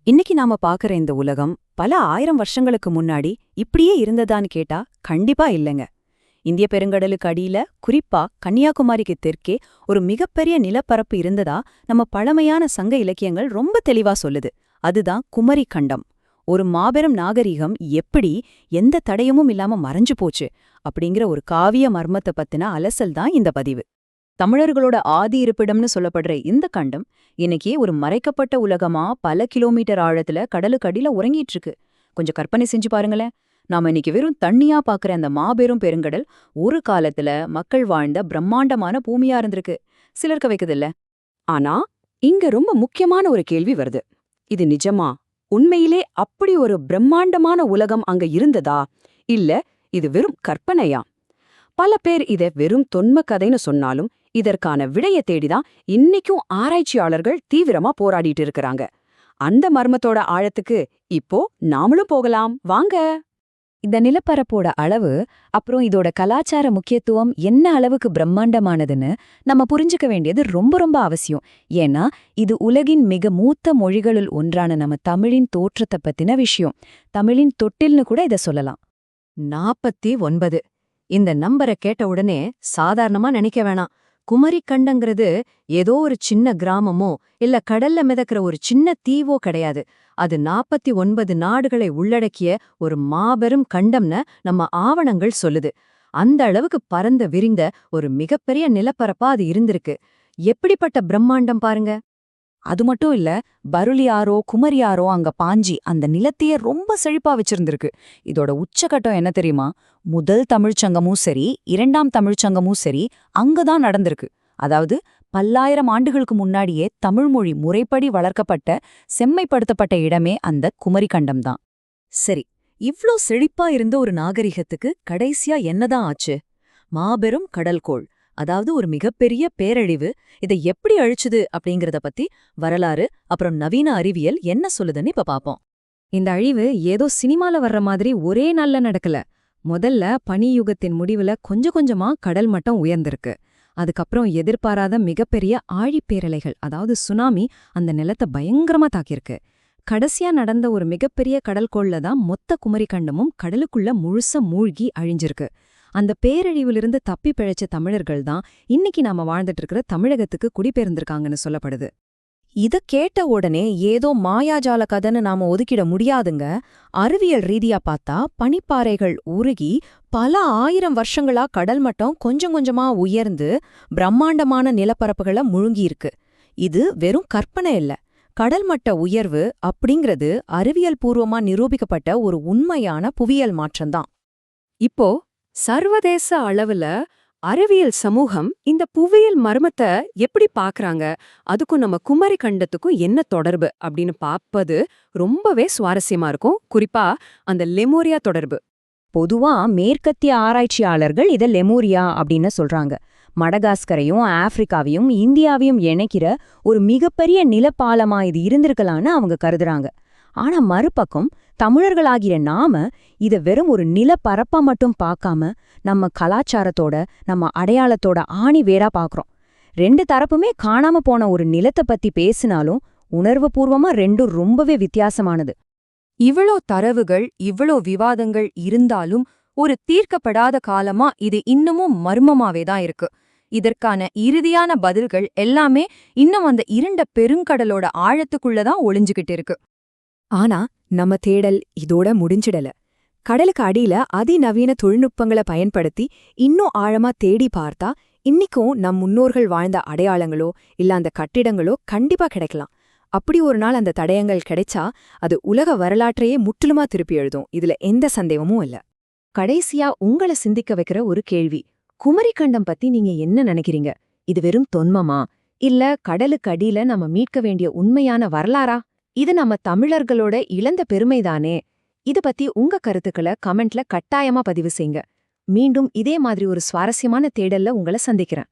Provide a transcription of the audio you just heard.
இன்னைக்கு நாம பாக்குற இந்த உலகம் பல ஆயிரம் வருஷங்களுக்கு முன்னாடி இப்படியே இருந்ததான்னு கேட்டா கண்டிப்பா இல்லைங்க. இந்திய பெருங்கடலுக்கு அடியில, குறிப்பா கன்னியாகுமரிக்கு தெற்கே ஒரு மிகப்பெரிய நிலப்பரப்பு இருந்ததா நம்ம பழமையான சங்க இலக்கியங்கள் ரொம்ப தெளிவா சொல்லுது. அதுதான் குமரி கண்டம். ஒரு மாபெரும் நாகரிகம் எப்படி எந்த தடயமும் இல்லாம மறைஞ்சு போச்சு அப்படிங்கிற ஒரு காவிய மர்மத்தை பத்தின அலசல் தான் இந்த பதிவு. தமிழர்களோட ஆதி இருப்பிடம்னு சொல்லப்படுற இந்த கண்டம் இன்னைக்கு ஒரு மறைக்கப்பட்ட உலகமா பல கிலோமீட்டர் ஆழத்துல கடலுக்கு அடியில உறங்கிட்டு இருக்கு. கொஞ்சம் கற்பனை செஞ்சு பாருங்களேன். நாம இன்னைக்கு வெறும் தண்ணியா பாக்குற அந்த மாபெரும் பெருங்கடல் ஒரு காலத்துல மக்கள் வாழ்ந்த பிரம்மாண்டமான பூமியா இருந்திருக்கு. சிலருக்கு வைக்குதில்ல. ஆனா இங்க ரொம்ப முக்கியமான ஒரு கேள்வி வருது. இது நிஜமா? உண்மையிலே அப்படி ஒரு பிரம்மாண்டமான உலகம் அங்க இருந்ததா, இல்ல இது வெறும் கற்பனையா? பல பேர் இத வெறும் தொன்ம கதைன்னு சொன்னாலும் இதற்கான விடைய தேடிதான் இன்னைக்கும் ஆராய்ச்சியாளர்கள் தீவிரமா போராடிட்டு இருக்கிறாங்க. அந்த மர்மத்தோட ஆழத்துக்கு இப்போ நாமளும் போகலாம் வாங்க. இந்த நிலப்பரப்போட அளவு, அப்புறம் இதோட கலாச்சார முக்கியத்துவம் என்ன அளவுக்கு பிரம்மாண்டமானதுன்னு நம்ம புரிஞ்சுக்க வேண்டியது ரொம்ப ரொம்ப அவசியம். ஏன்னா இது உலகின் மிக மூத்த மொழிகளுள் ஒன்றான நம்ம தமிழின் தோற்றத்தை பத்தின விஷயம். தமிழின் தொட்டில்னு கூட இத சொல்லலாம். 49. இந்த நம்பரை கேட்ட உடனே சாதாரணமா நினைக்க வேணாம். குமரி கண்டங்கிறது ஏதோ ஒரு சின்ன கிராமமோ இல்ல கடல்ல மிதக்கிற ஒரு சின்ன தீவோ கிடையாது. அது 49 நாடுகளை உள்ளடக்கிய ஒரு மாபெரும் கண்டம்னு நம்ம ஆவணங்கள் சொல்லுது. அந்த அளவுக்கு பரந்த விரிந்த ஒரு மிகப்பெரிய நிலப்பரப்பா அது இருந்திருக்கு. எப்படிப்பட்ட பிரம்மாண்டம் பாருங்க. அது மட்டும் இல்ல, பருளியாரோ குமரியாரோ அங்க பாஞ்சி அந்த நிலத்தையே ரொம்ப செழிப்பா வச்சிருந்திருக்கு. இதோட உச்சகட்டம் என்ன தெரியுமா? முதல் தமிழ்ச்சங்கமும் சரி, இரண்டாம் தமிழ்ச்சங்கமும் சரி அங்கதான் நடந்திருக்கு. அதாவது பல்லாயிரம் ஆண்டுகளுக்கு முன்னாடியே தமிழ்மொழி முறைப்படி வளர்க்கப்பட்ட, செம்மைப்படுத்தப்பட்ட இடமே அந்த குமரி கண்டம்தான். சரி, இவ்ளோ செழிப்பா இருந்த ஒரு நாகரிகத்துக்கு கடைசியா என்னதான் ஆச்சு? மாபெரும் கடல்கோள், அதாவது ஒரு மிகப்பெரிய பேரழிவு. இதை எப்படி அழிச்சுது அப்படிங்கறத பத்தி வரலாறு அப்புறம் நவீன அறிவியல் என்ன சொல்லுதுன்னு இப்ப பாப்போம். இந்த அழிவு ஏதோ சினிமால வர்ற மாதிரி ஒரே நாள்ல நடக்கல. முதல்ல பனியுகத்தின் முடிவுல கொஞ்சம் கொஞ்சமா கடல் மட்டம் உயர்ந்திருக்கு. அதுக்கப்புறம் எதிர்பாராத மிகப்பெரிய ஆழிப்பேரலைகள், அதாவது சுனாமி, அந்த நிலத்தை பயங்கரமா தாக்கியிருக்கு. கடைசியா நடந்த ஒரு மிகப்பெரிய கடல்கோள்ல தான் மொத்த குமரி கண்டமும் கடலுக்குள்ள முழுச மூழ்கி அழிஞ்சிருக்கு. அந்த பேரழிவிலிருந்து தப்பி பிழைச்ச தமிழர்கள் தான் இன்னைக்கு நாம வாழ்ந்துட்டு இருக்கிற தமிழகத்துக்கு குடிபெயர்ந்திருக்காங்கன்னு சொல்லப்படுது. இத கேட்ட உடனே ஏதோ மாயாஜால கதைன்னு நாம ஒதுக்கிட முடியாதுங்க. அறிவியல் ரீதியா பார்த்தா பனிப்பாறைகள் உருகி பல ஆயிரம் வருஷங்களா கடல் மட்டம் கொஞ்சம் கொஞ்சமா உயர்ந்து பிரம்மாண்டமான நிலப்பரப்புகளை முழுங்கியிருக்கு. இது வெறும் கற்பனை இல்ல. கடல்மட்ட உயர்வு அப்படிங்கிறது அறிவியல் பூர்வமா நிரூபிக்கப்பட்ட ஒரு உண்மையான புவியியல் மாற்றம்தான். இப்போ சர்வதேச அளவுல அறிவியல் சமூகம் இந்த புவியியல் மர்மத்தை எப்படி பாக்குறாங்க, அதுக்கும் நம்ம குமரி கண்டத்துக்கும் என்ன தொடர்பு அப்படின்னு பாப்பது ரொம்பவே சுவாரஸ்யமா இருக்கும். குறிப்பா அந்த லெமூரியா தொடர்பு. பொதுவா மேற்கத்திய ஆராய்ச்சியாளர்கள் இத லெமூரியா அப்படின்னு சொல்றாங்க. மடகாஸ்கரையும் ஆப்பிரிக்காவையும் இந்தியாவையும் இணைக்கிற ஒரு மிகப்பெரிய நிலப்பாலமா இது இருந்திருக்கலான்னு அவங்க கருதுறாங்க. ஆனா மறுபக்கம் தமிழர்களாகிற நாம இத வெறும் ஒரு நிலப்பரப்பா மட்டும் பார்க்காம நம்ம கலாச்சாரத்தோட, நம்ம அடையாளத்தோட ஆணி வேரா பாக்குறோம். ரெண்டு தரப்புமே காணாம போன ஒரு நிலத்தை பத்தி பேசினாலும் உணர்வுபூர்வமா ரெண்டும் ரொம்பவே வித்தியாசமானது. இவ்வளோ தரவுகள், இவ்வளோ விவாதங்கள் இருந்தாலும் ஒரு தீர்க்கப்படாத காலமா இது இன்னமும் மர்மமாவே தான் இருக்கு. இதற்கான இறுதியான பதில்கள் எல்லாமே இன்னும் அந்த இருண்ட பெருங்கடலோட ஆழத்துக்குள்ளதான் ஒளிஞ்சுகிட்டு இருக்கு. ஆனா நம்ம தேடல் இதோட முடிஞ்சிடல. கடலுக்கு அடியில அதிநவீன தொழில்நுட்பங்களை பயன்படுத்தி இன்னும் ஆழமா தேடி பார்த்தா இன்னிக்கும் நம் முன்னோர்கள் வாழ்ந்த அடையாளங்களோ இல்ல அந்த கட்டிடங்களோ கண்டிப்பா கிடைக்கலாம். அப்படி ஒரு நாள் அந்த தடயங்கள் கிடைச்சா அது உலக வரலாற்றையே முற்றிலுமா திருப்பி எழுதும். இதுல எந்த சந்தேகமும் இல்ல. கடைசியா உங்களை சிந்திக்க வைக்கிற ஒரு கேள்வி. குமரி கண்டம் பத்தி நீங்க என்ன நினைக்கிறீங்க? இது வெறும் தொன்மமா, இல்ல கடலுக்கு அடியில நம்ம மீட்க வேண்டிய உண்மையான வரலாறா? இது நம்ம தமிழர்களோட இழந்த பெருமைதானே? இது பத்தி உங்க கருத்துக்களை கமெண்ட்ல கட்டாயமா பதிவு செய்யுங்க. மீண்டும் இதே மாதிரி ஒரு சுவாரஸ்யமான தேடல்ல உங்களை சந்திக்கிறேன்.